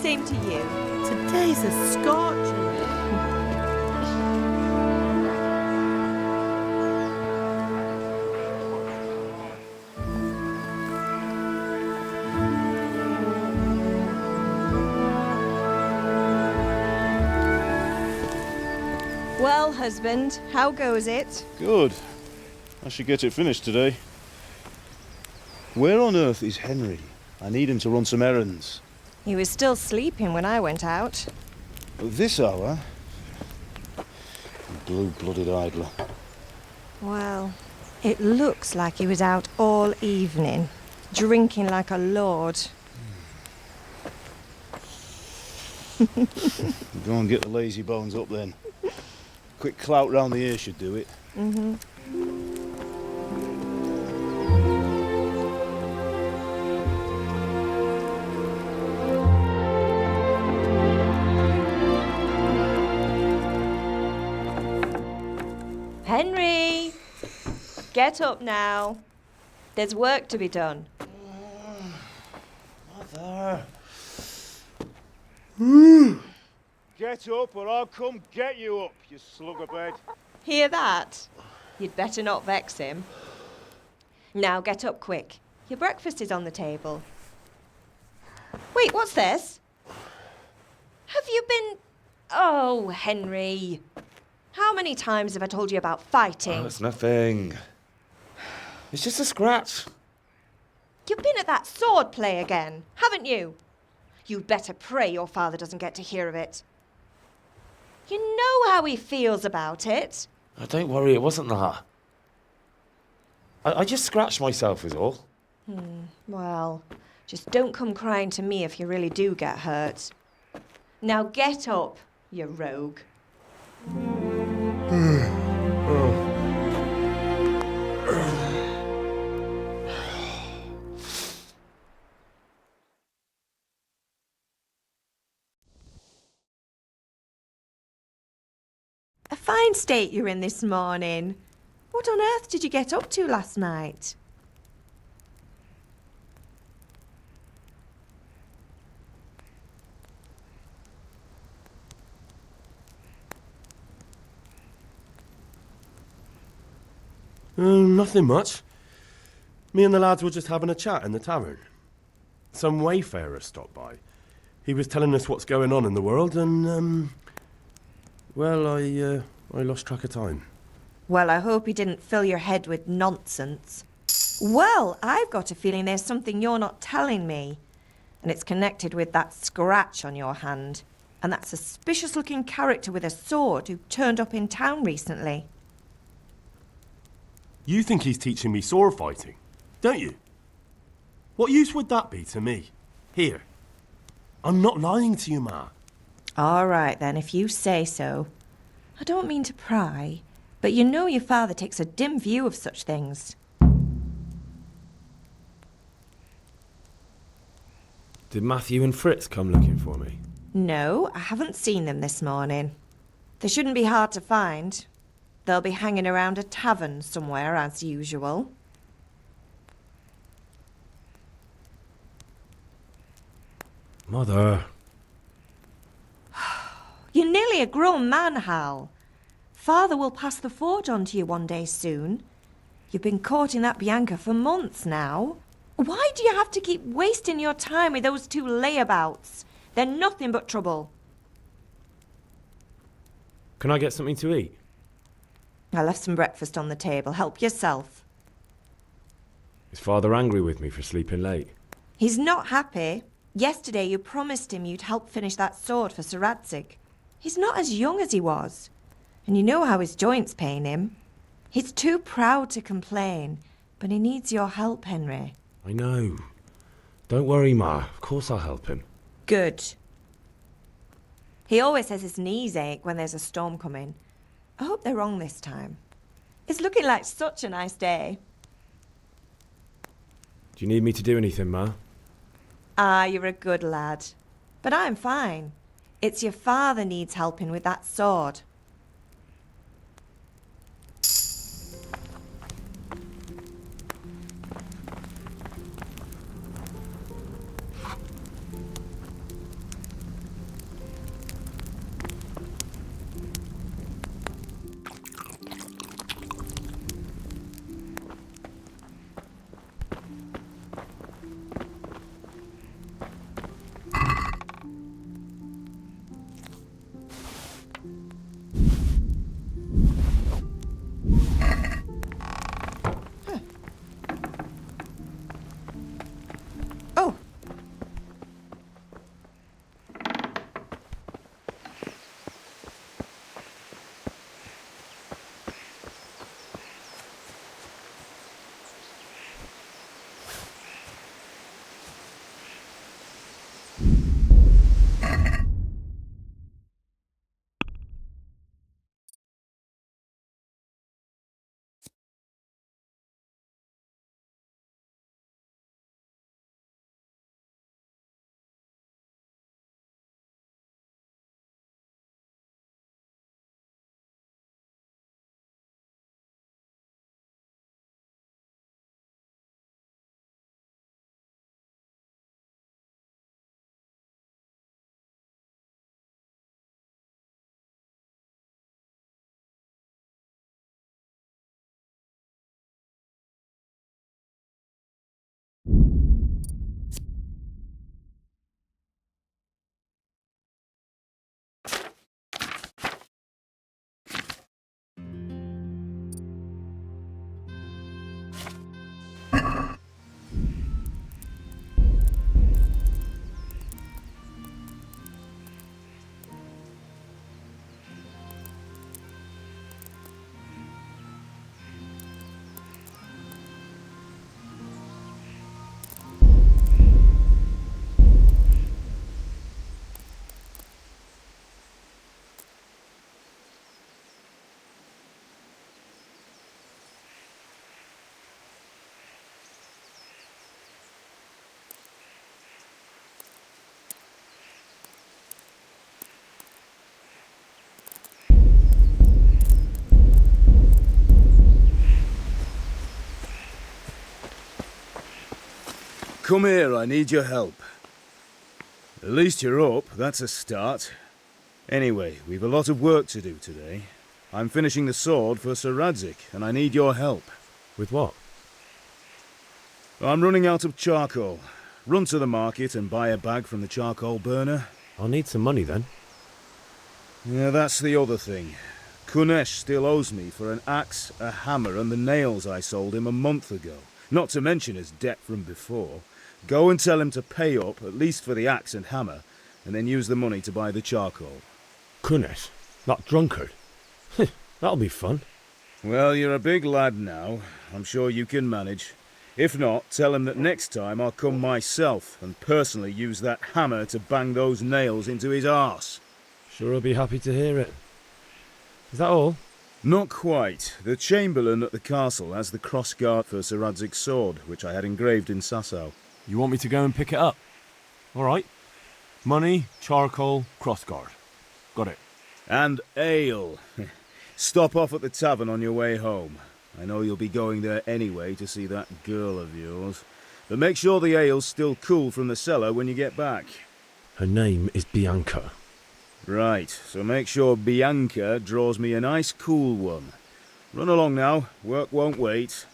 Same to you. Today's a scorcher. Well, husband, how goes it? Good. I should get it finished today. Where on earth is Henry? I need him to run some errands. He was still sleeping when I went out. At this hour? Blue-blooded idler. Well, it looks like he was out all evening, drinking like a lord. Go and get the lazy bones up then. Quick clout round the ear should do it. Mm-hmm. Henry! Get up now. There's work to be done. Mother. Get up or I'll come get you up, you slugabed. Hear that? You'd better not vex him. Now get up quick. Your breakfast is on the table. Wait, what's this? Have you been... Oh, Henry. How many times have I told you about fighting? Oh, it's nothing. It's just a scratch. You've been at that sword play again, haven't you? You'd better pray your father doesn't get to hear of it. You know how he feels about it. Oh, don't worry, it wasn't that. I just scratched myself is all. Well, just don't come crying to me if you really do get hurt. Now get up, you rogue. A fine state you're in this morning. What on earth did you get up to last night? Nothing much. Me and the lads were just having a chat in the tavern. Some wayfarer stopped by. He was telling us what's going on in the world and, well, I lost track of time. Well, I hope he didn't fill your head with nonsense. Well, I've got a feeling there's something you're not telling me. And it's connected with that scratch on your hand. And that suspicious-looking character with a sword who turned up in town recently. You think he's teaching me sword fighting, don't you? What use would that be to me? Here. I'm not lying to you, Ma. All right, then, if you say so. I don't mean to pry, but you know your father takes a dim view of such things. Did Matthew and Fritz come looking for me? No, I haven't seen them this morning. They shouldn't be hard to find. They'll be hanging around a tavern somewhere, as usual. Mother. You're nearly a grown man, Hal. Father will pass the forge on to you one day soon. You've been courting that Bianca for months now. Why do you have to keep wasting your time with those two layabouts? They're nothing but trouble. Can I get something to eat? I left some breakfast on the table. Help yourself. Is Father angry with me for sleeping late? He's not happy. Yesterday you promised him you'd help finish that sword for Sir Radzig. He's not as young as he was. And you know how his joints pain him. He's too proud to complain, but he needs your help, Henry. I know. Don't worry, Ma. Of course I'll help him. Good. He always says his knees ache when there's a storm coming. I hope they're wrong this time. It's looking like such a nice day. Do you need me to do anything, Ma? Ah, you're a good lad. But I'm fine. It's your father needs helping with that sword. Come here, I need your help. At least you're up, that's a start. Anyway, we've a lot of work to do today. I'm finishing the sword for Sir Radzig, and I need your help. With what? I'm running out of charcoal. Run to the market and buy a bag from the charcoal burner. I'll need some money then. Yeah, that's the other thing. Kunesh still owes me for an axe, a hammer, and the nails I sold him a month ago. Not to mention his debt from before. Go and tell him to pay up, at least for the axe and hammer, and then use the money to buy the charcoal. Kunesh? That drunkard? That'll be fun. Well, you're a big lad now. I'm sure you can manage. If not, tell him that next time I'll come myself and personally use that hammer to bang those nails into his arse. Sure I'll be happy to hear it. Is that all? Not quite. The Chamberlain at the castle has the crossguard for Sir Radzig's sword, which I had engraved in Sasau. You want me to go and pick it up? All right. Money, charcoal, crossguard. Got it. And ale. Stop off at the tavern on your way home. I know you'll be going there anyway to see that girl of yours. But make sure the ale's still cool from the cellar when you get back. Her name is Bianca. Right, so make sure Bianca draws me a nice cool one. Run along now, work won't wait.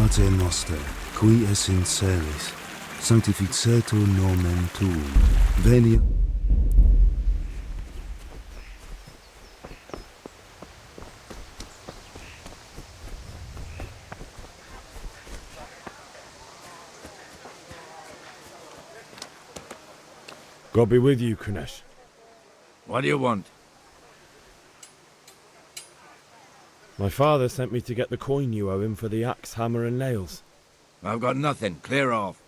Pater noster, qui es in celis, sanctificetur nomen tuum, venia... God be with you, Kunesh. What do you want? My father sent me to get the coin you owe him for the axe, hammer and nails. I've got nothing. Clear off.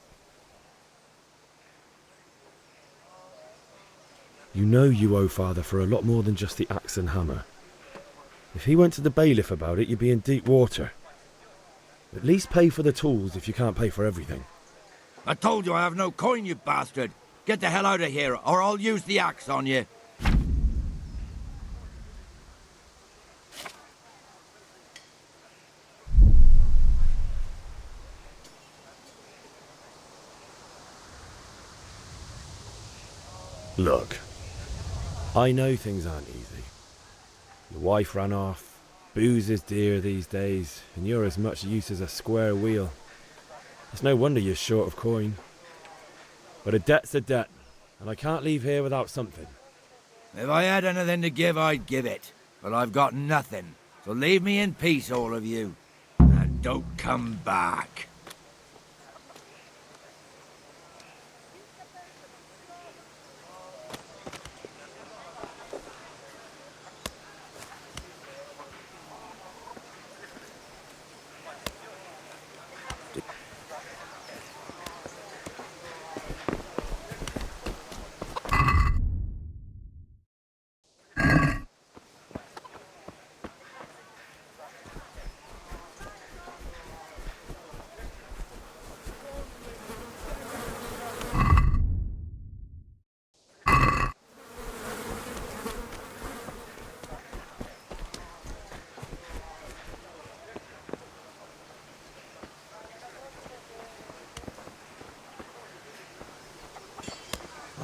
You know you owe father for a lot more than just the axe and hammer. If he went to the bailiff about it, you'd be in deep water. At least pay for the tools if you can't pay for everything. I told you I have no coin, you bastard. Get the hell out of here, or I'll use the axe on you. Look, I know things aren't easy. Your wife ran off, booze is dear these days, and you're as much use as a square wheel. It's no wonder you're short of coin. But a debt's a debt, and I can't leave here without something. If I had anything to give, I'd give it. But I've got nothing, so leave me in peace, all of you. And don't come back.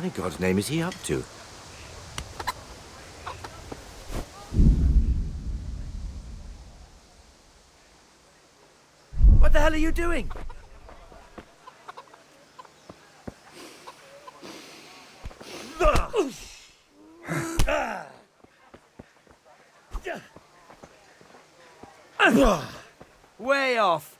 in God's name is he up to? What the hell are you doing? Way off.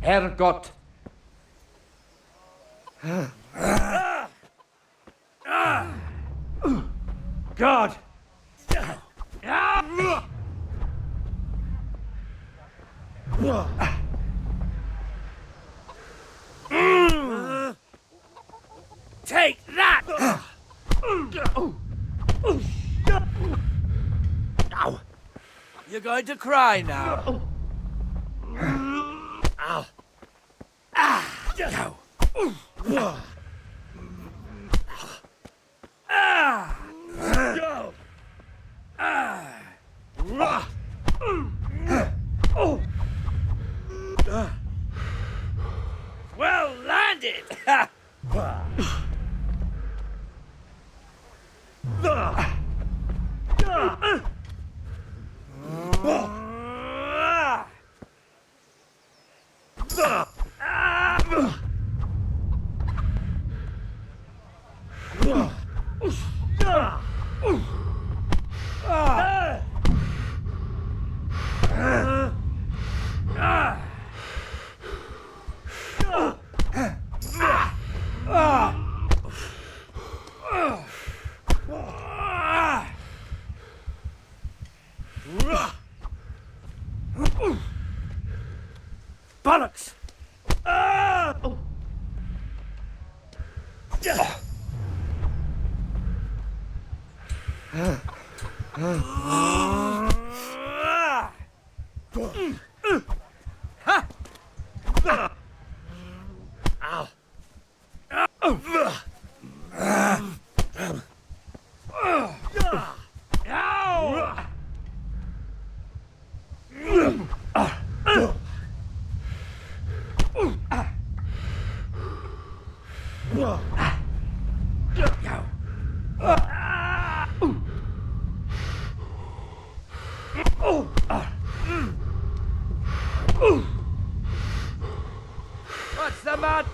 Herrgott! God! Take that! You're going to cry now. Ow. Go. Well landed! Bollocks! What's the matter?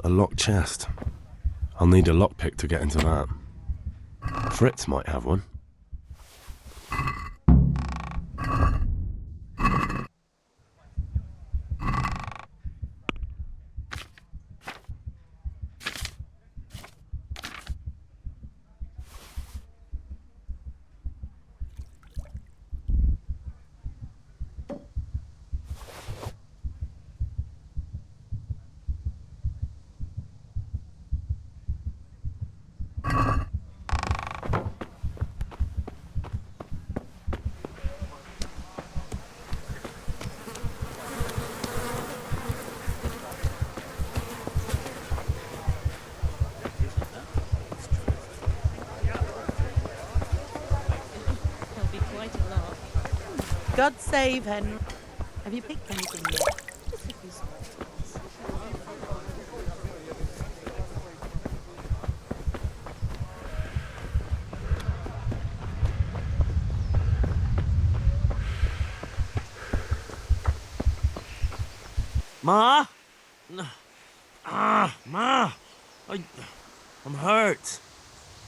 A locked chest. I'll need a lockpick to get into that. Fritz might have one. There'll be quite a lot. God save Henry. Have you picked anything yet? Just a few small tools. Ma? Ma! I'm hurt.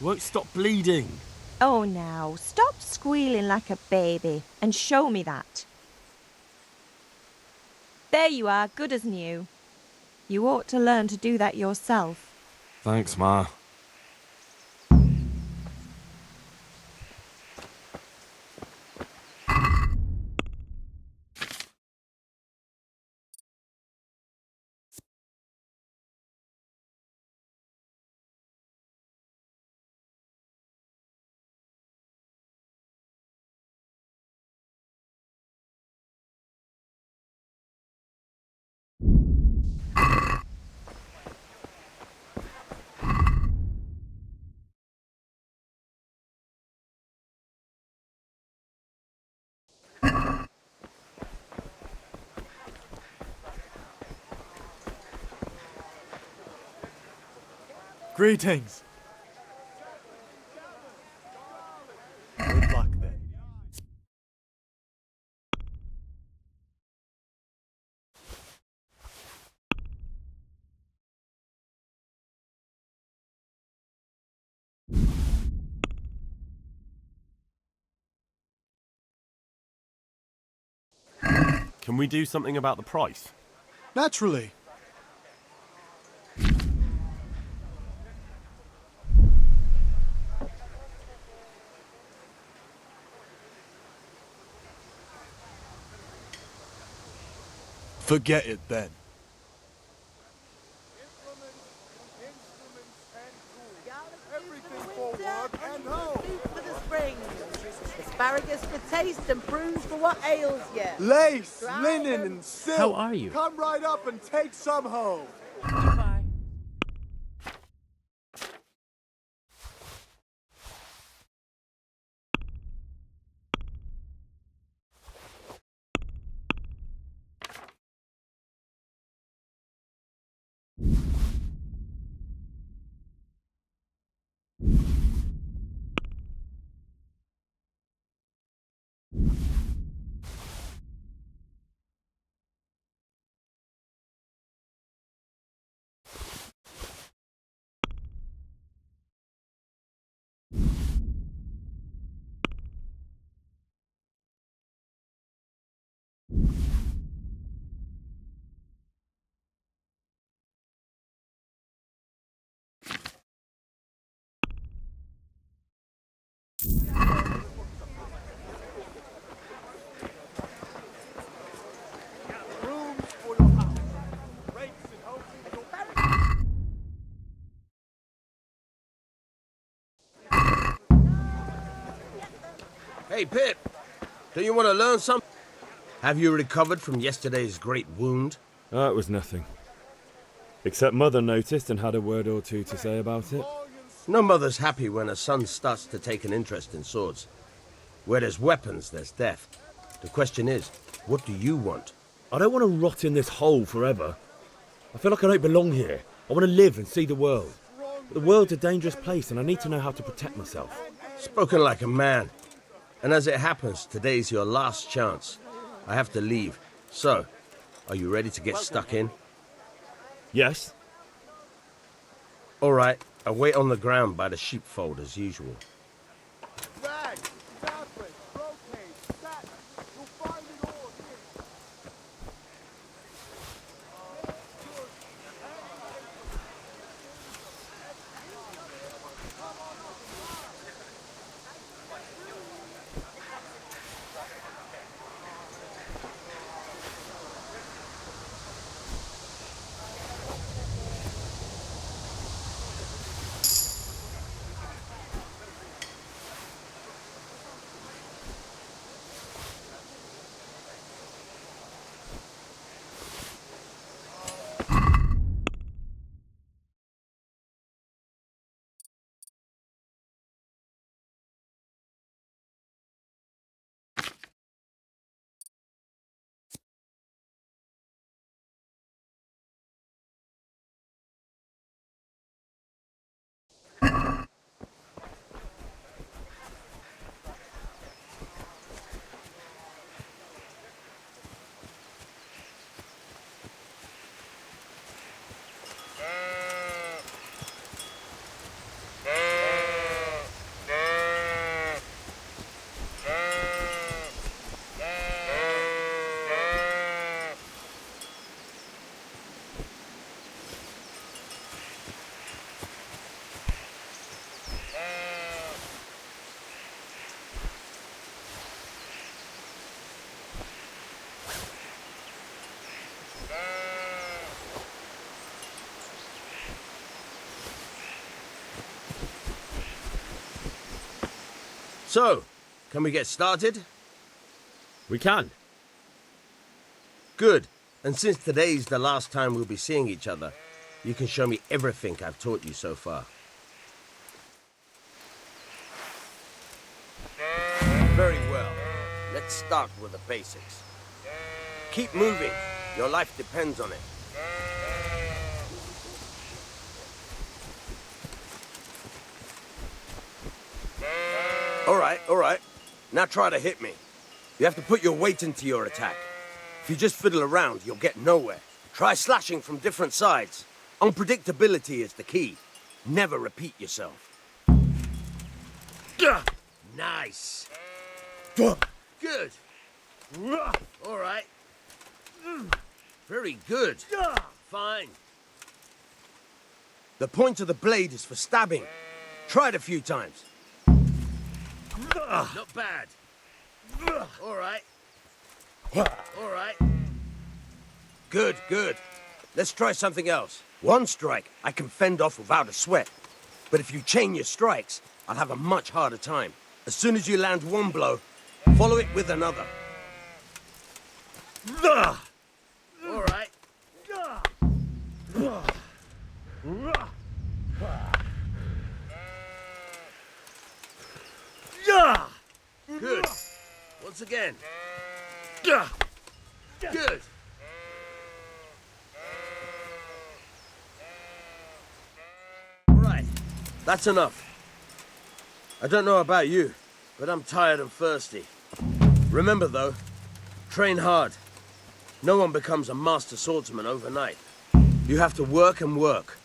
Won't stop bleeding. Oh, now, stop squealing like a baby and show me that. There you are, good as new. You ought to learn to do that yourself. Thanks, Ma. Greetings. Good luck then. Can we do something about the price? Naturally. Forget it then. Everything for work and home. Food for the spring. Asparagus for taste and prunes for what ails you. Lace, linen, and silk. How are you? Come right up and take some home. Bye. Rooms for your house. Rakes and hoes for your Hey, Pip. Do you want to learn something? Have you recovered from yesterday's great wound? It was nothing. Except Mother noticed and had a word or two to say about it. No mother's happy when a son starts to take an interest in swords. Where there's weapons, there's death. The question is, what do you want? I don't want to rot in this hole forever. I feel like I don't belong here. I want to live and see the world. But the world's a dangerous place and I need to know how to protect myself. Spoken like a man. And as it happens, today's your last chance. I have to leave. So, are you ready to get stuck in? Yes? All right, I'll wait on the ground by the sheepfold as usual. rags, fabric, brocade, satin. You'll find it all here. So, can we get started? We can. Good. And since today's the last time we'll be seeing each other, you can show me everything I've taught you so far. Very well. Let's start with the basics. Keep moving. Your life depends on it. All right. Now try to hit me. You have to put your weight into your attack. If you just fiddle around, you'll get nowhere. Try slashing from different sides. Unpredictability is the key. Never repeat yourself. Nice. Good. All right. Very good. Fine. The point of the blade is for stabbing. Try it a few times. Not bad. All right. All right. Good. Let's try something else. One strike I can fend off without a sweat. But if you chain your strikes, I'll have a much harder time. As soon as you land one blow, follow it with another. All right. Good. Once again. Good. Right. That's enough. I don't know about you, but I'm tired and thirsty. Remember though, train hard. No one becomes a master swordsman overnight. You have to work and work.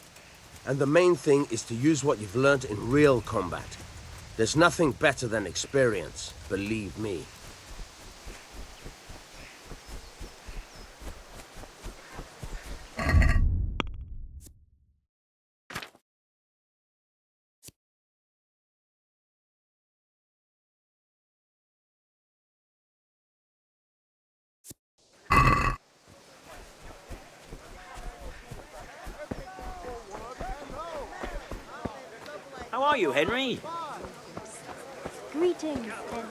And the main thing is to use what you've learned in real combat. There's nothing better than experience, believe me. How are you, Henry? Greetings, Henry.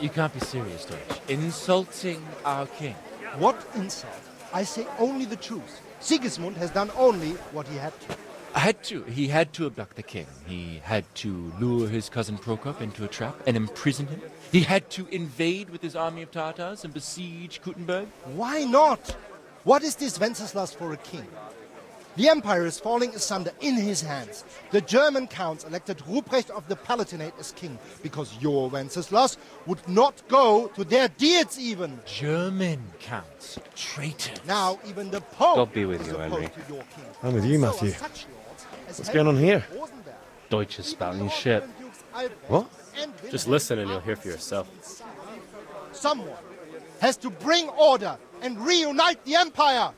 You can't be serious, Deutsch. Insulting our king. What insult? I say only the truth. Sigismund has done only what he had to. He had to abduct the king. He had to lure his cousin Prokop into a trap and imprison him. He had to invade with his army of Tartars and besiege Kuttenberg. Why not? What is this Wenceslas for a king? The empire is falling asunder in his hands. The German counts elected Ruprecht of the Palatinate as king because your Wenceslas would not go to their deeds even. German counts, traitors. Now even the Pope God be with is you, opposed Henry. to your king. I'm with you, So are Matthew. such lords as What's going on here? Rosenberg. Deutsch is spouting shit. Albrecht What? and Just Wilhelm listen and you'll hear for yourself. Someone has to bring order and reunite the empire.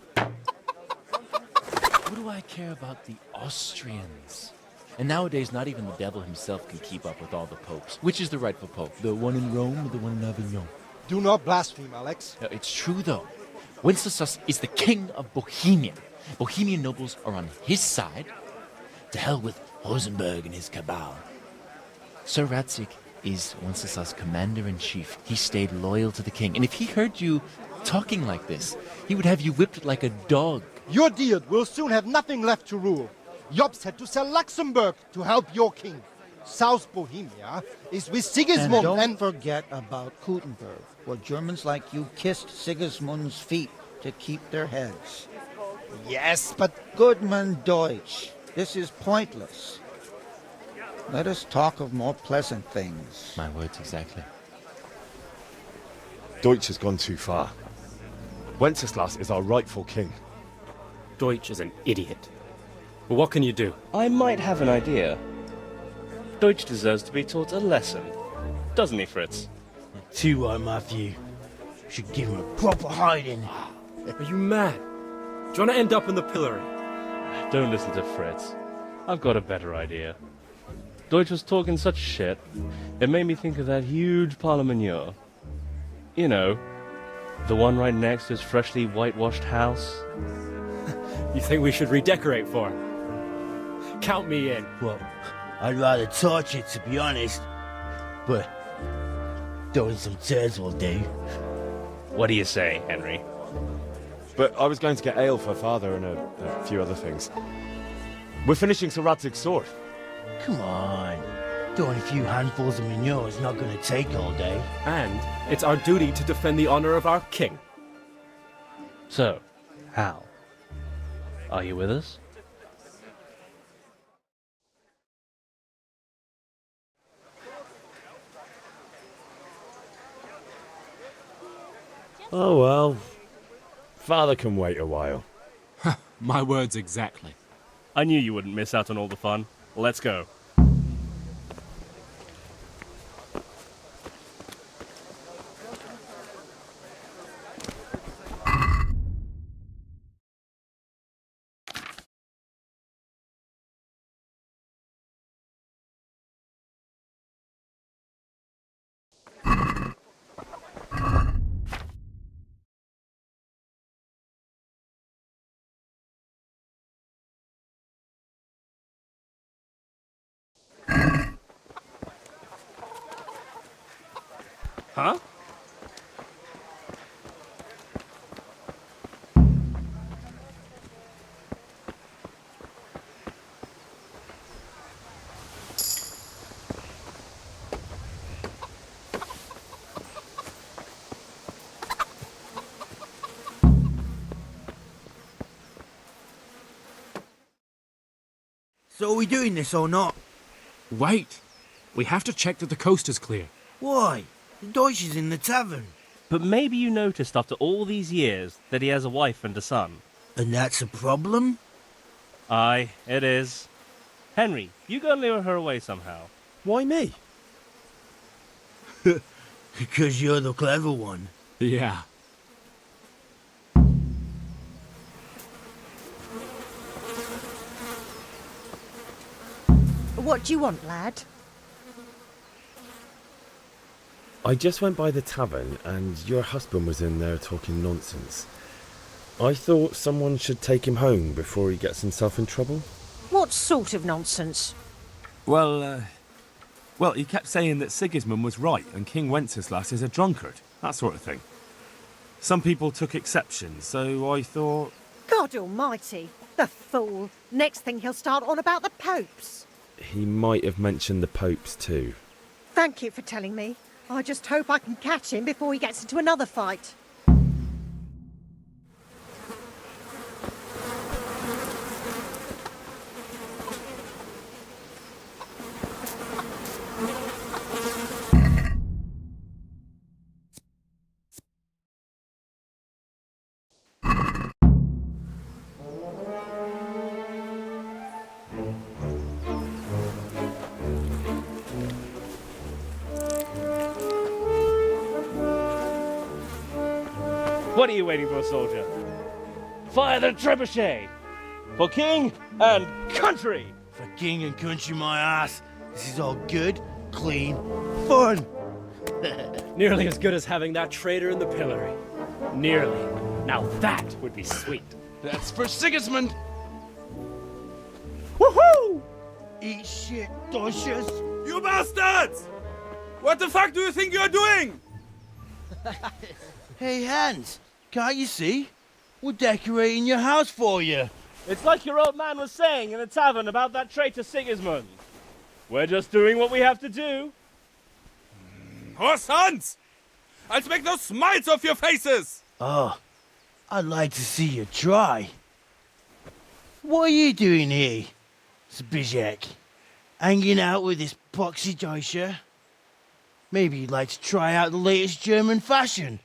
What do I care about the Austrians? And nowadays, not even the devil himself can keep up with all the popes. Which is the rightful pope? The one in Rome or the one in Avignon? Do not blaspheme, Alex. It's true, though. Wenceslas is the king of Bohemia. Bohemian nobles are on his side. To hell with Rosenberg and his cabal. Sir Ratzik is Wenceslas' commander-in-chief. He stayed loyal to the king. And if he heard you talking like this, he would have you whipped like a dog. Your Diet will soon have nothing left to rule. Jobst had to sell Luxembourg to help your king. South Bohemia is with Sigismund and don't forget about Kuttenberg, where Germans like you kissed Sigismund's feet to keep their heads. Yes, but... Goodman Deutsch, this is pointless. Let us talk of more pleasant things. My words exactly. Deutsch has gone too far. Wenceslas is our rightful king. Deutsch is an idiot. Well, what can you do? I might have an idea. Deutsch deserves to be taught a lesson. Doesn't he, Fritz? Too right, Matthew. Should give him a proper hiding. Are you mad? Do you want to end up in the pillory? Don't listen to Fritz. I've got a better idea. Deutsch was talking such shit, it made me think of that huge parliament. You know, the one right next to his freshly whitewashed house. You think we should redecorate for him? Count me in. Well, I'd rather torch it, to be honest. But throwing some turds will do. What do you say, Henry? But I was going to get ale for Father and a few other things. We're finishing Sir Radzig's sword. Come on. Throwing a few handfuls of manure is not going to take all day. And it's our duty to defend the honor of our king. So, Hal, are you with us? Oh well. Father can wait a while. My words exactly. I knew you wouldn't miss out on all the fun. Let's go. Huh? So are we doing this or not? Wait. We have to check that the coast is clear. Why? The Deutsch is in the tavern. But maybe you noticed after all these years that he has a wife and a son. And that's a problem? Aye, it is. Henry, you go and lure her away somehow. Why me? Because you're the clever one. Yeah. What do you want, lad? I just went by the tavern and your husband was in there talking nonsense. I thought someone should take him home before he gets himself in trouble. What sort of nonsense? Well, he kept saying that Sigismund was right and King Wenceslas is a drunkard, that sort of thing. Some people took exception, so I thought... God almighty, the fool. Next thing he'll start on about the popes. He might have mentioned the popes too. Thank you for telling me. I just hope I can catch him before he gets into another fight. What are you waiting for, soldier? Fire the trebuchet! For king and country! For king and country, my ass. This is all good, clean, fun. Nearly as good as having that traitor in the pillory. Nearly. Now that would be sweet. That's for Sigismund! Woohoo! Eat shit, Deutsches. You bastards! What the fuck do you think you're doing? Hey, Hans, can't you see? We're decorating your house for you. It's like your old man was saying in the tavern about that traitor Sigismund. We're just doing what we have to do. Horse Hans! I'll make those smiles off your faces! Oh, I'd like to see you try. What are you doing here, Zbigniew? Hanging out with this poxy Deutscher? Maybe you'd like to try out the latest German fashion.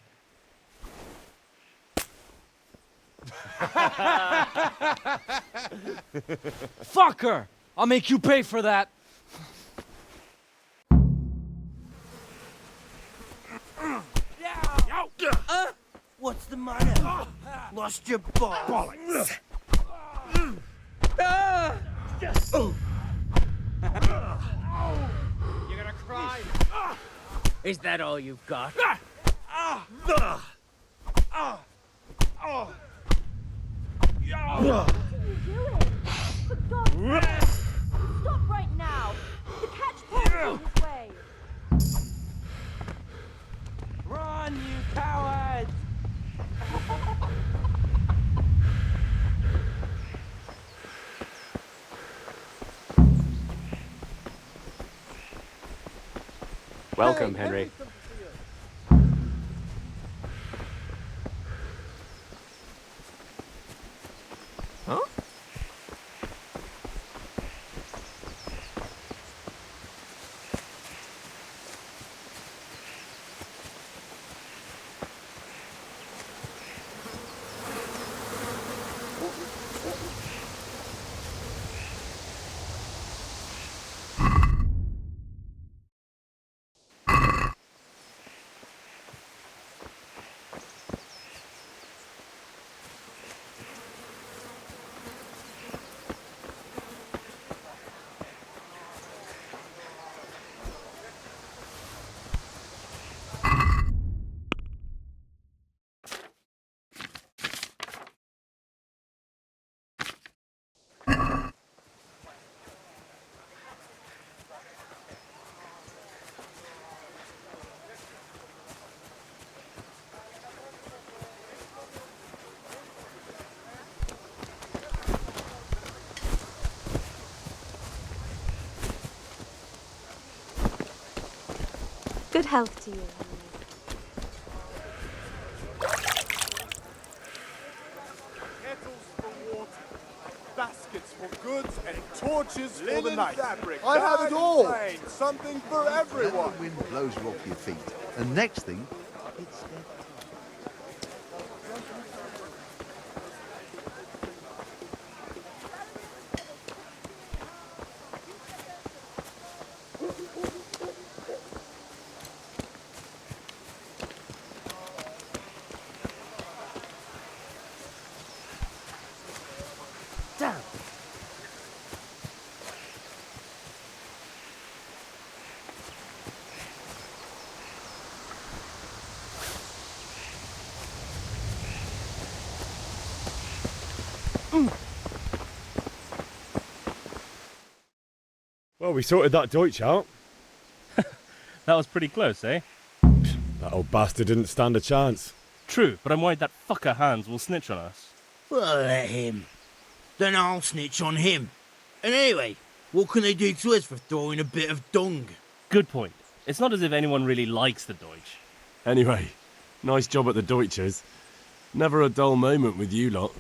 Fucker! I'll make you pay for that. What's the matter? Lost your balls? You're gonna cry? Is that all you've got? Welcome, Henry. Huh? Good health to you. Kettles for water, baskets for goods, and torches for the Linen night. fabric, I have dyed it all. and plain, Something for everyone. The wind blows you off your feet, and next thing, it's dead. Damn. Well, we sorted that Deutsch out. That was pretty close, eh? That old bastard didn't stand a chance. True, but I'm worried that fucker Hans will snitch on us. Well, let him. Then I'll snitch on him. And anyway, what can they do to us for throwing a bit of dung? Good point. It's not as if anyone really likes the Deutsch. Anyway, nice job at the Deutschers. Never a dull moment with you lot.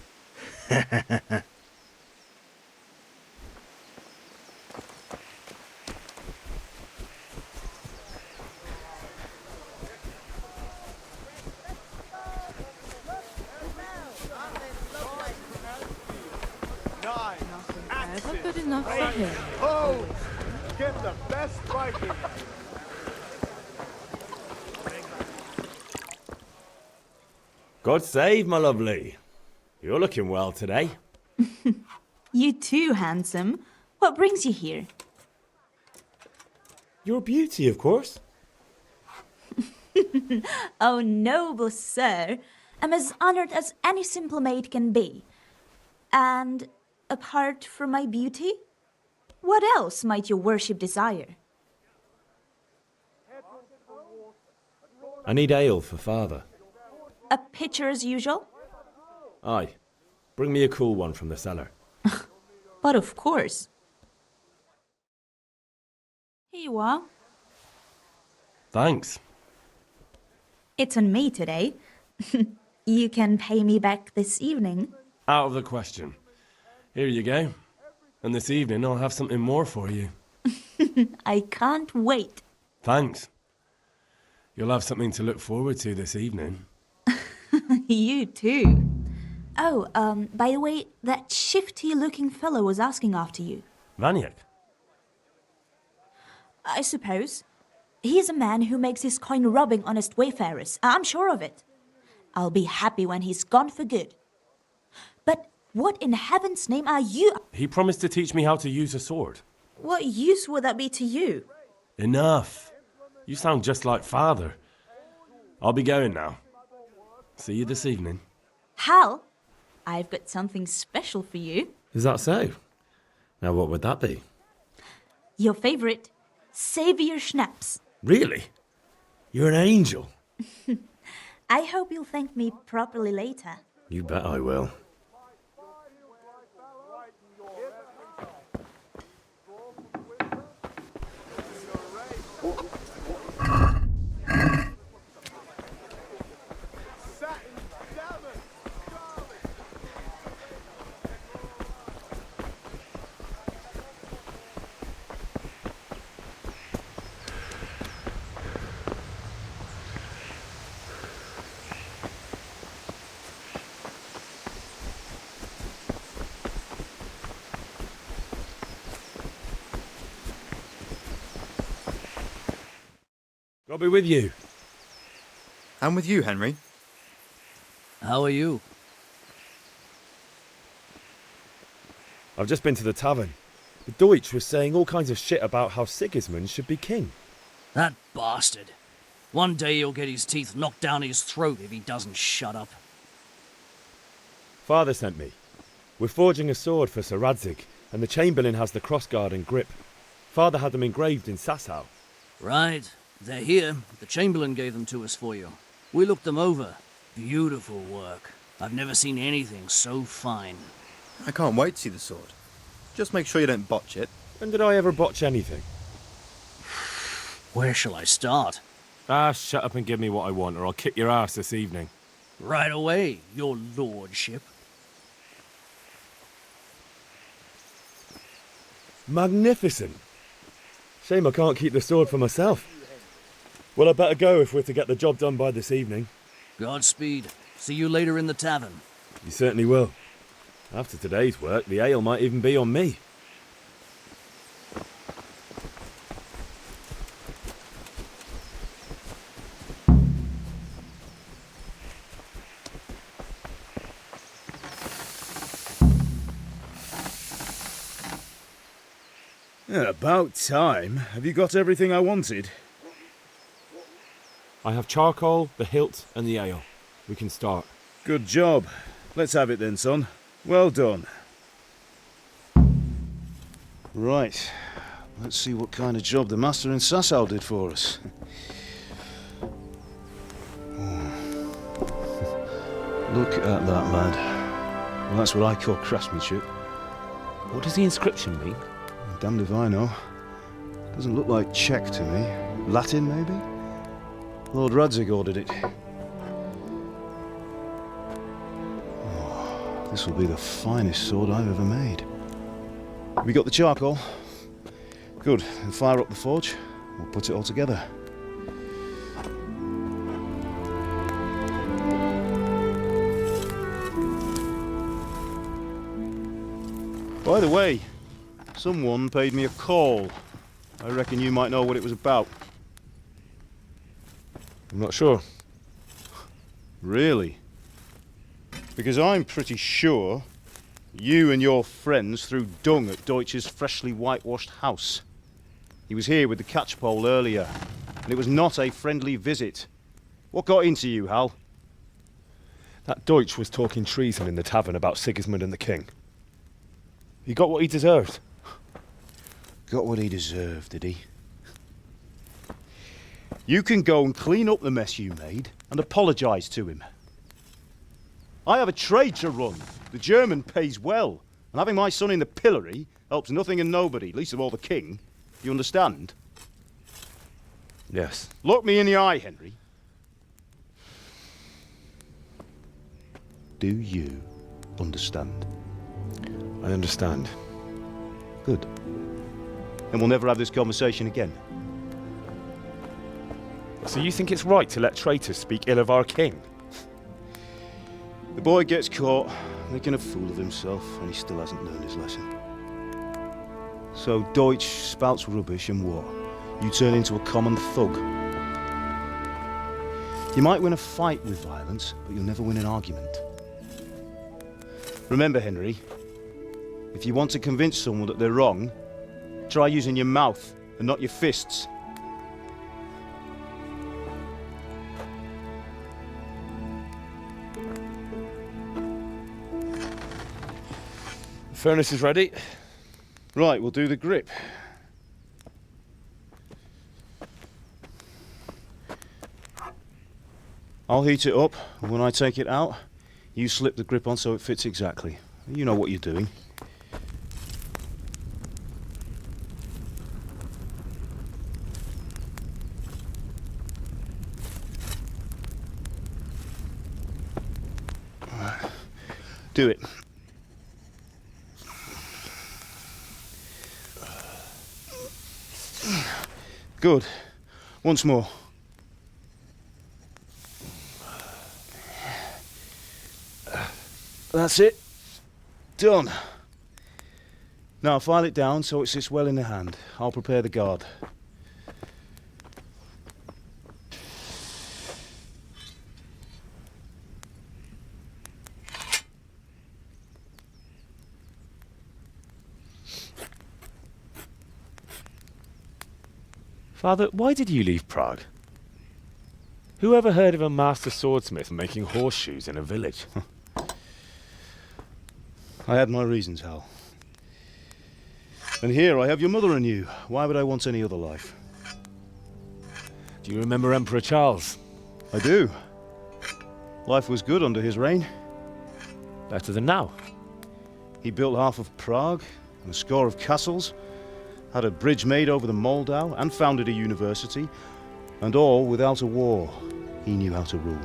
Never good enough for him. Oh, get the best Viking. God save, my lovely. You're looking well today. You too, handsome. What brings you here? Your beauty, of course. Oh, noble sir. I'm as honored as any simple maid can be. And apart from my beauty, what else might your worship desire? I need ale for father. A pitcher as usual? Aye. Bring me a cool one from the cellar. But of course. Here you are. Thanks. It's on me today. You can pay me back this evening. Out of the question. Here you go. And this evening I'll have something more for you. I can't wait. Thanks. You'll have something to look forward to this evening. You too. Oh, by the way, that shifty-looking fellow was asking after you. Vaniak? I suppose. He is a man who makes his coin robbing honest wayfarers. I'm sure of it. I'll be happy when he's gone for good. But what in heaven's name are you? He promised to teach me how to use a sword. What use would that be to you? Enough. You sound just like father. I'll be going now. See you this evening. Hal, I've got something special for you. Is that so? Now, what would that be? Your favorite Savior Schnapps. Really? You're an angel. I hope you'll thank me properly later. You bet I will. I'll be with you. And with you, Henry. How are you? I've just been to the tavern. The Deutsch was saying all kinds of shit about how Sigismund should be king. That bastard. One day he'll get his teeth knocked down his throat if he doesn't shut up. Father sent me. We're forging a sword for Sir Radzig, and the Chamberlain has the crossguard and grip. Father had them engraved in Sasau. Right. They're here. The Chamberlain gave them to us for you. We looked them over. Beautiful work. I've never seen anything so fine. I can't wait to see the sword. Just make sure you don't botch it. When did I ever botch anything? Where shall I start? Shut up and give me what I want, or I'll kick your ass this evening. Right away, your lordship. Magnificent. Shame I can't keep the sword for myself. Well, I better go if we're to get the job done by this evening. Godspeed. See you later in the tavern. You certainly will. After today's work, the ale might even be on me. About time. Have you got everything I wanted? I have charcoal, the hilt, and the ale. We can start. Good job. Let's have it then, son. Well done. Right. Let's see what kind of job the master in Sasau did for us. Look at that, lad. Well, that's what I call craftsmanship. What does the inscription mean? Damned if I know. Doesn't look like Czech to me. Latin, maybe? Lord Radzig ordered it. Oh, this will be the finest sword I've ever made. We got the charcoal? Good. Then fire up the forge. We'll put it all together. By the way, someone paid me a call. I reckon you might know what it was about. I'm not sure. Really? Because I'm pretty sure you and your friends threw dung at Deutsch's freshly whitewashed house. He was here with the catchpole earlier, and it was not a friendly visit. What got into you, Hal? That Deutsch was talking treason in the tavern about Sigismund and the king. He got what he deserved. Got what he deserved, did he? You can go and clean up the mess you made and apologise to him. I have a trade to run. The German pays well, and having my son in the pillory helps nothing and nobody, least of all the king. You understand? Yes. Look me in the eye, Henry. Do you understand? I understand. Good. Then we'll never have this conversation again. So you think it's right to let traitors speak ill of our king? The boy gets caught, making a fool of himself, and he still hasn't learned his lesson. So Deutsch spouts rubbish, and what? You turn into a common thug. You might win a fight with violence, but you'll never win an argument. Remember, Henry, if you want to convince someone that they're wrong, try using your mouth and not your fists. The furnace is ready. Right, we'll do the grip. I'll heat it up, and when I take it out, you slip the grip on so it fits exactly. You know what you're doing. Do it. Good. Once more. That's it. Done. Now file it down so it sits well in the hand. I'll prepare the guard. Father, why did you leave Prague? Who ever heard of a master swordsmith making horseshoes in a village? I had my reasons, Hal. And here I have your mother and you. Why would I want any other life? Do you remember Emperor Charles? I do. Life was good under his reign. Better than now. He built half of Prague and a score of castles, had a bridge made over the Moldau, and founded a university, and all without a war. He knew how to rule.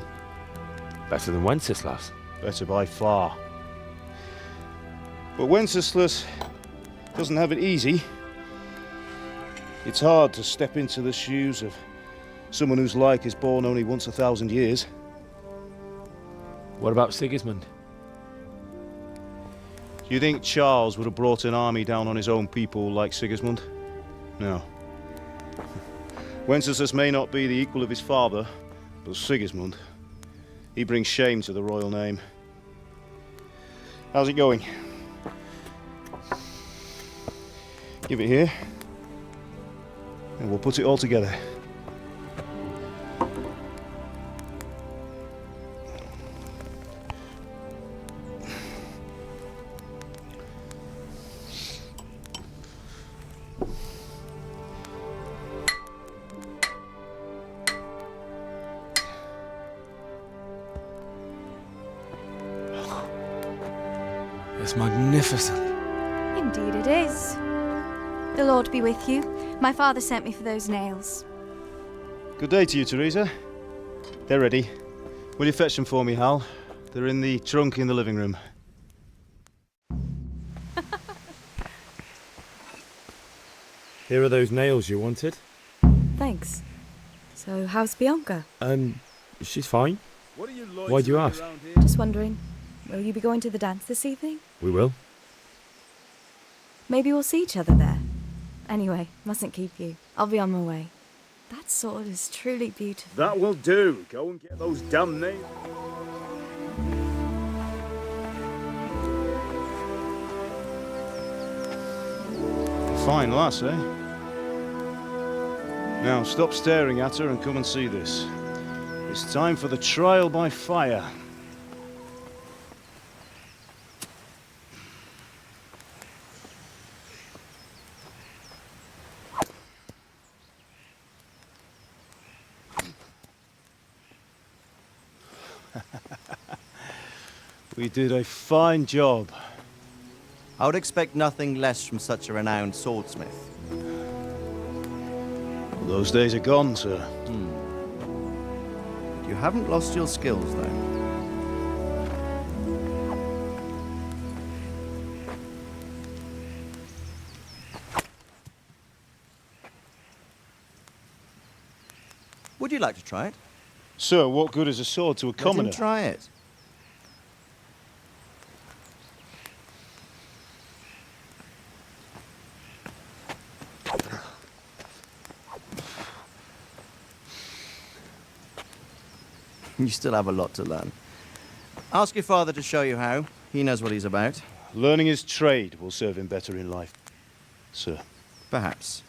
Better than Wenceslas. Better by far. But Wenceslas doesn't have it easy. It's hard to step into the shoes of someone whose like is born only once 1,000 years. What about Sigismund? Do you think Charles would have brought an army down on his own people like Sigismund? No. Wenceslas may not be the equal of his father, but Sigismund, he brings shame to the royal name. How's it going? Give it here, and we'll put it all together. It's magnificent. Indeed it is. The Lord be with you. My father sent me for those nails. Good day to you, Teresa. They're ready. Will you fetch them for me, Hal? They're in the trunk in the living room. Here are those nails you wanted. Thanks. So, how's Bianca? She's fine. Why do you ask? Just wondering, will you be going to the dance this evening? We will. Maybe we'll see each other there. Anyway, mustn't keep you. I'll be on my way. That sword is truly beautiful. That will do. Go and get those damn nails. Fine lass, eh? Now stop staring at her and come and see this. It's time for the trial by fire. We did a fine job. I would expect nothing less from such a renowned swordsmith. Well, those days are gone, sir. You haven't lost your skills, though. Would you like to try it? Sir, what good is a sword to a commoner? Let him try it. You still have a lot to learn. Ask your father to show you how. He knows what he's about. Learning his trade will serve him better in life, sir. Perhaps.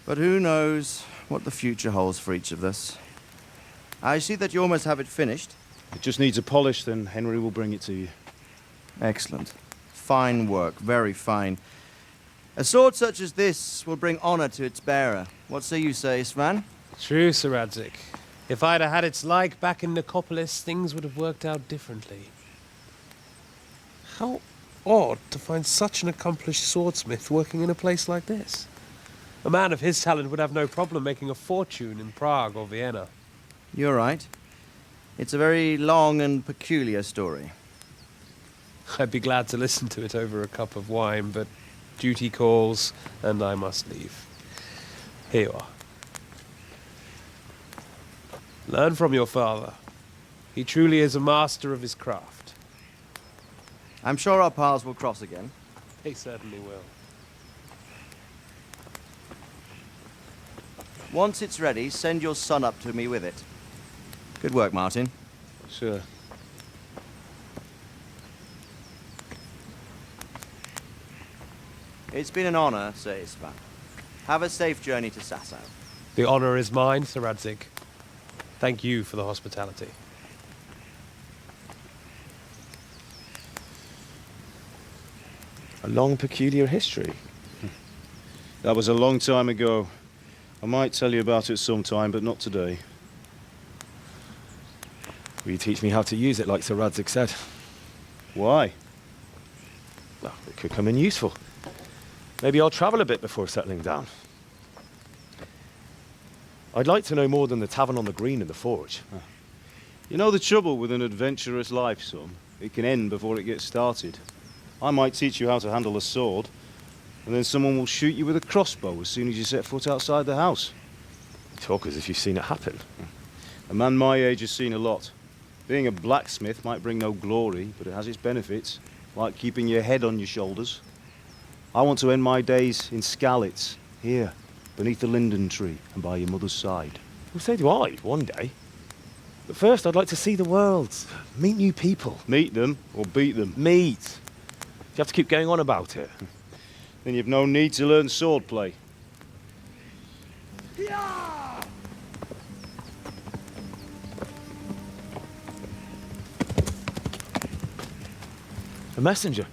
But who knows what the future holds for each of us. I see that you almost have it finished. It just needs a polish, then Henry will bring it to you. Excellent. Fine work, very fine. A sword such as this will bring honor to its bearer. What say you, Svan? True, Sir Radzik. If I'd have had its like back in Nicopolis, things would have worked out differently. How odd to find such an accomplished swordsmith working in a place like this. A man of his talent would have no problem making a fortune in Prague or Vienna. You're right. It's a very long and peculiar story. I'd be glad to listen to it over a cup of wine, but duty calls, and I must leave. Here you are. Learn from your father. He truly is a master of his craft. I'm sure our paths will cross again. He certainly will. Once it's ready, send your son up to me with it. Good work, Martin. Sure. It's been an honor, Sir Isvan. Have a safe journey to Sasau. The honor is mine, Sir Radzig. Thank you for the hospitality. A long, peculiar history. That was a long time ago. I might tell you about it sometime, but not today. Will you teach me how to use it, like Sir Radzig said? Why? Well, it could come in useful. Maybe I'll travel a bit before settling down. I'd like to know more than the tavern on the green and the forge. You know the trouble with an adventurous life, son? It can end before it gets started. I might teach you how to handle a sword, and then someone will shoot you with a crossbow as soon as you set foot outside the house. You talk as if you've seen it happen. A man my age has seen a lot. Being a blacksmith might bring no glory, but it has its benefits, like keeping your head on your shoulders. I want to end my days in Skalitz, here, beneath the linden tree and by your mother's side. Well, so do I, one day. But first, I'd like to see the world, meet new people. Meet them or beat them? Meet. You have to keep going on about it. Then you've no need to learn swordplay. A messenger.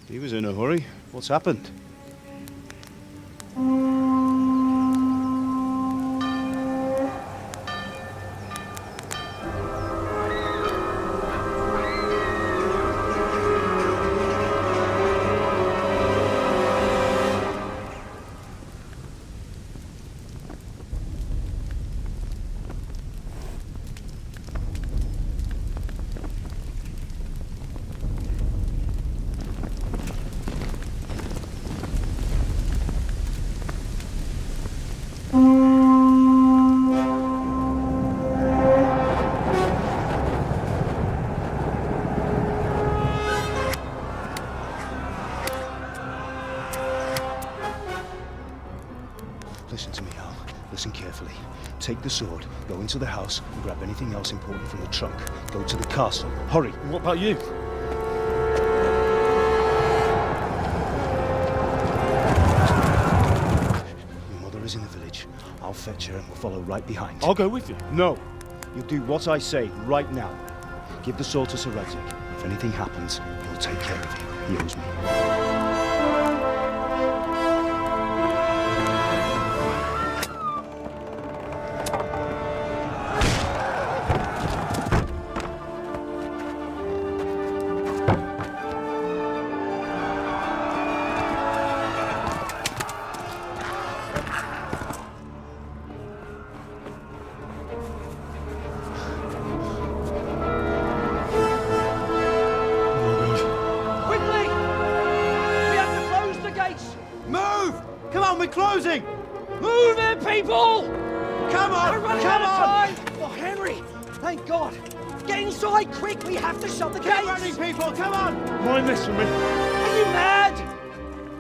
He was in a hurry. What's happened? Listen to me, Al. Listen carefully. Take the sword, go into the house, and grab anything else important from the trunk. Go to the castle. Hurry! What about you? Your mother is in the village. I'll fetch her and we'll follow right behind. I'll go with you. No. You'll do what I say right now. Give the sword to Sir Radzig. If anything happens, he'll take care of you. He owes me. Closing! Move it, people! Come on! We're running Come out on! of time! Oh, Henry! Thank God! Get inside, quick! We have to shut the Get gates! running, people! Come on! Mind this for me. Are you mad?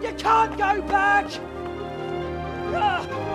You can't go back! Ah.